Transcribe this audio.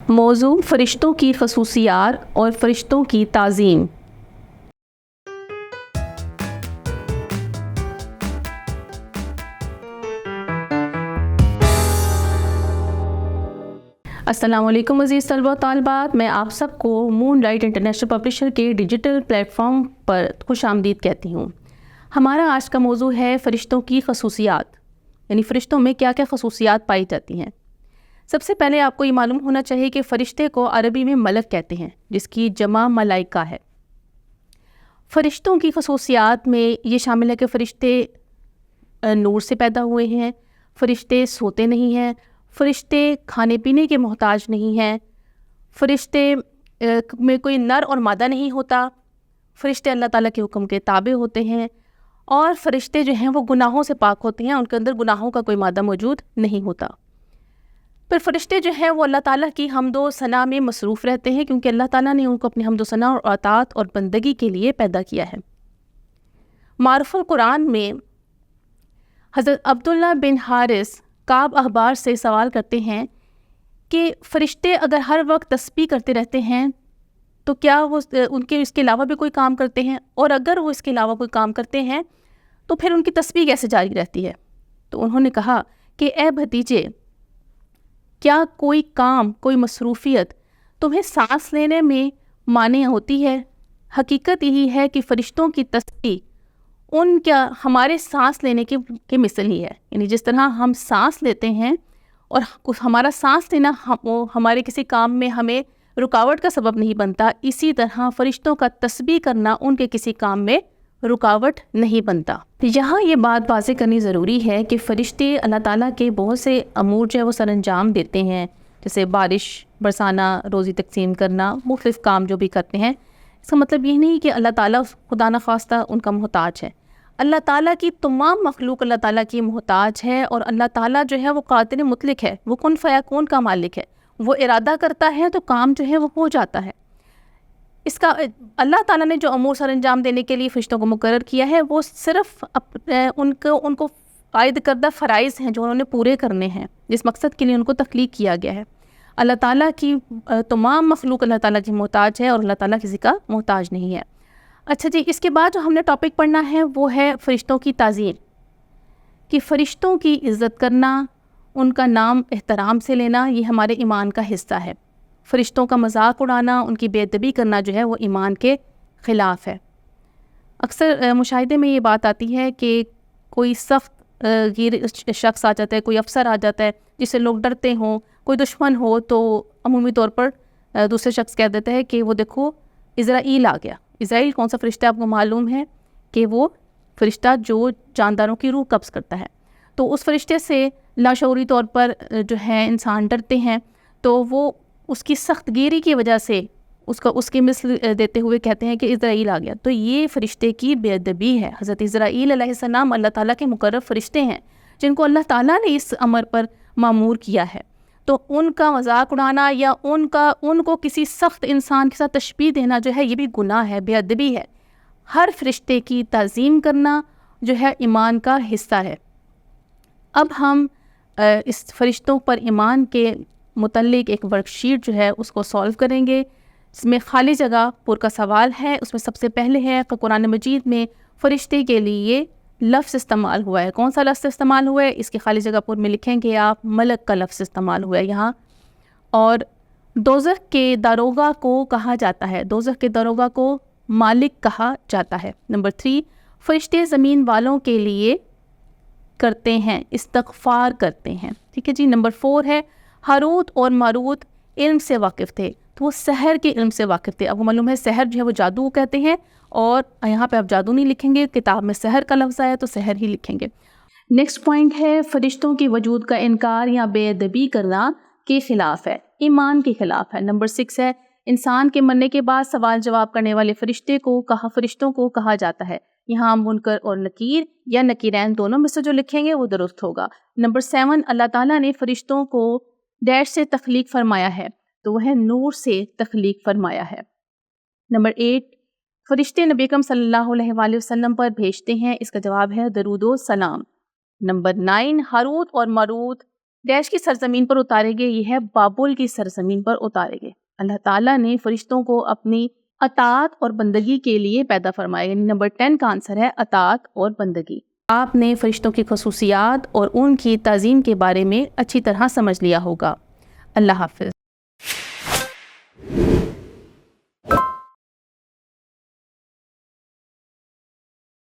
موضوع فرشتوں کی خصوصیات اور فرشتوں کی تعظیم۔ السلام علیکم عزیز طلبہ و طالبات، میں آپ سب کو مون لائٹ انٹرنیشنل پبلشر کے ڈیجیٹل پلیٹ فارم پر خوش آمدید کہتی ہوں۔ ہمارا آج کا موضوع ہے فرشتوں کی خصوصیات، یعنی فرشتوں میں کیا کیا خصوصیات پائی جاتی ہیں۔ سب سے پہلے آپ کو یہ معلوم ہونا چاہیے کہ فرشتے کو عربی میں ملک کہتے ہیں، جس کی جمع ملائکہ ہے۔ فرشتوں کی خصوصیات میں یہ شامل ہے کہ فرشتے نور سے پیدا ہوئے ہیں، فرشتے سوتے نہیں ہیں، فرشتے کھانے پینے کے محتاج نہیں ہیں، فرشتے میں کوئی نر اور مادہ نہیں ہوتا، فرشتے اللہ تعالیٰ کے حکم کے تابع ہوتے ہیں، اور فرشتے جو ہیں وہ گناہوں سے پاک ہوتے ہیں، ان کے اندر گناہوں کا کوئی مادہ موجود نہیں ہوتا۔ پھر فرشتے جو ہیں وہ اللہ تعالیٰ کی حمد و ثنا میں مصروف رہتے ہیں، کیونکہ اللہ تعالیٰ نے ان کو اپنی حمد و ثنا اور اطاعت اور بندگی کے لیے پیدا کیا ہے۔ معرف القرآن میں حضرت عبداللہ بن حارث کعب احبار سے سوال کرتے ہیں کہ فرشتے اگر ہر وقت تسبیح کرتے رہتے ہیں تو کیا وہ ان کے اس کے علاوہ بھی کوئی کام کرتے ہیں، اور اگر وہ اس کے علاوہ کوئی کام کرتے ہیں تو پھر ان کی تسبیح کیسے جاری رہتی ہے؟ تو انہوں نے کہا کہ اے بھتیجے، کیا کوئی کام، کوئی مصروفیت تمہیں سانس لینے میں مانع ہوتی ہے؟ حقیقت یہی ہے کہ فرشتوں کی تسبیح ان کیا ہمارے سانس لینے کے مثل ہی ہے، یعنی جس طرح ہم سانس لیتے ہیں اور ہمارا سانس لینا ہمارے کسی کام میں ہمیں رکاوٹ کا سبب نہیں بنتا، اسی طرح فرشتوں کا تسبیح کرنا ان کے کسی کام میں رکاوٹ نہیں بنتا۔ یہاں یہ بات واضح کرنی ضروری ہے کہ فرشتے اللہ تعالیٰ کے بہت سے امور جو ہے وہ سر انجام دیتے ہیں، جیسے بارش برسانا، روزی تقسیم کرنا، مختلف کام جو بھی کرتے ہیں۔ اس کا مطلب یہ نہیں کہ اللہ تعالیٰ خدا نخواستہ ان کا محتاج ہے۔ اللہ تعالیٰ کی تمام مخلوق اللہ تعالیٰ کی محتاج ہے، اور اللہ تعالیٰ جو ہے وہ قادر مطلق ہے، وہ کن فیکون کا مالک ہے، وہ ارادہ کرتا ہے تو کام جو ہے وہ ہو جاتا ہے۔ اس کا اللہ تعالیٰ نے جو امور سر انجام دینے کے لیے فرشتوں کو مقرر کیا ہے، وہ صرف ان کو عائد کردہ فرائض ہیں جو انہوں نے پورے کرنے ہیں، جس مقصد کے لیے ان کو تخلیق کیا گیا ہے۔ اللہ تعالیٰ کی تمام مخلوق اللہ تعالیٰ کی محتاج ہے، اور اللہ تعالیٰ کسی کا محتاج نہیں ہے۔ اچھا جی، اس کے بعد جو ہم نے ٹاپک پڑھنا ہے وہ ہے فرشتوں کی تعظیم، کہ فرشتوں کی عزت کرنا، ان کا نام احترام سے لینا، یہ ہمارے ایمان کا حصہ ہے۔ فرشتوں کا مذاق اڑانا، ان کی بے ادبی کرنا جو ہے وہ ایمان کے خلاف ہے۔ اکثر مشاہدے میں یہ بات آتی ہے کہ کوئی سخت غیر شخص آ جاتا ہے، کوئی افسر آ جاتا ہے جس سے لوگ ڈرتے ہوں، کوئی دشمن ہو تو عمومی طور پر دوسرے شخص کہہ دیتا ہے کہ وہ دیکھو اسرائیل آ گیا۔ اسرائیل کون سا فرشتہ آپ کو معلوم ہے؟ کہ وہ فرشتہ جو جانداروں کی روح قبض کرتا ہے۔ تو اس فرشتے سے لاشعوری طور پر جو ہے انسان ڈرتے ہیں، تو وہ اس کی سخت گیری کی وجہ سے اس کی مثل دیتے ہوئے کہتے ہیں کہ اسرائیل آ گیا۔ تو یہ فرشتے کی بے ادبی ہے۔ حضرت اسرائیل علیہ السلام اللہ تعالیٰ کے مقرب فرشتے ہیں، جن کو اللہ تعالیٰ نے اس امر پر مامور کیا ہے، تو ان کا مذاق اڑانا یا ان کو کسی سخت انسان کے ساتھ تشبیہ دینا جو ہے یہ بھی گناہ ہے، بے ادبی ہے۔ ہر فرشتے کی تعظیم کرنا جو ہے ایمان کا حصہ ہے۔ اب ہم اس فرشتوں پر ایمان کے متعلق ایک ورک شیٹ جو ہے اس کو سولو کریں گے۔ اس میں خالی جگہ پر کا سوال ہے۔ اس میں سب سے پہلے ہے کہ قرآن مجید میں فرشتے کے لیے لفظ استعمال ہوا ہے۔ کون سا لفظ استعمال ہوا ہے؟ اس کی خالی جگہ پر میں لکھیں گے آپ ملک کا لفظ استعمال ہوا ہے یہاں۔ اور دوزخ کے داروغہ کو کہا جاتا ہے، دوزخ کے داروغہ کو مالک کہا جاتا ہے۔ نمبر 3، فرشتے زمین والوں کے لیے کرتے ہیں، استغفار کرتے ہیں۔ ٹھیک ہے جی۔ نمبر 4 ہے ہاروت اور ماروت علم سے واقف تھے، تو وہ سحر کے علم سے واقف تھے۔ آپ کو معلوم ہے سحر جو ہے وہ جادو کہتے ہیں، اور یہاں پہ آپ جادو نہیں لکھیں گے، کتاب میں سحر کا لفظ آیا تو سحر ہی لکھیں گے۔ نیکسٹ پوائنٹ ہے فرشتوں کے وجود کا انکار یا بے ادبی کرنا کے خلاف ہے، ایمان کے خلاف ہے۔ نمبر 6 ہے انسان کے مرنے کے بعد سوال جواب کرنے والے فرشتوں کو کہا جاتا ہے۔ یہاں منکر اور نکیر یا نکیرین دونوں میں سے جو لکھیں گے وہ درست ہوگا۔ نمبر 7، اللہ تعالیٰ نے فرشتوں کو ڈیش سے تخلیق فرمایا ہے، تو وہ ہے نور سے تخلیق فرمایا ہے۔ نمبر 8، فرشتے نبی اکرم صلی اللہ علیہ وآلہ وسلم پر بھیجتے ہیں، اس کا جواب ہے درود و سلام۔ نمبر 9، ہاروت اور ماروت ڈیش کی سرزمین پر اتارے گئے، یہ ہے بابل کی سرزمین پر اتارے گئے۔ اللہ تعالیٰ نے فرشتوں کو اپنی اطاعت اور بندگی کے لیے پیدا فرمایا، یعنی نمبر 10 کا آنسر ہے اطاعت اور بندگی۔ آپ نے فرشتوں کی خصوصیات اور ان کی تعظیم کے بارے میں اچھی طرح سمجھ لیا ہوگا۔ اللہ حافظ۔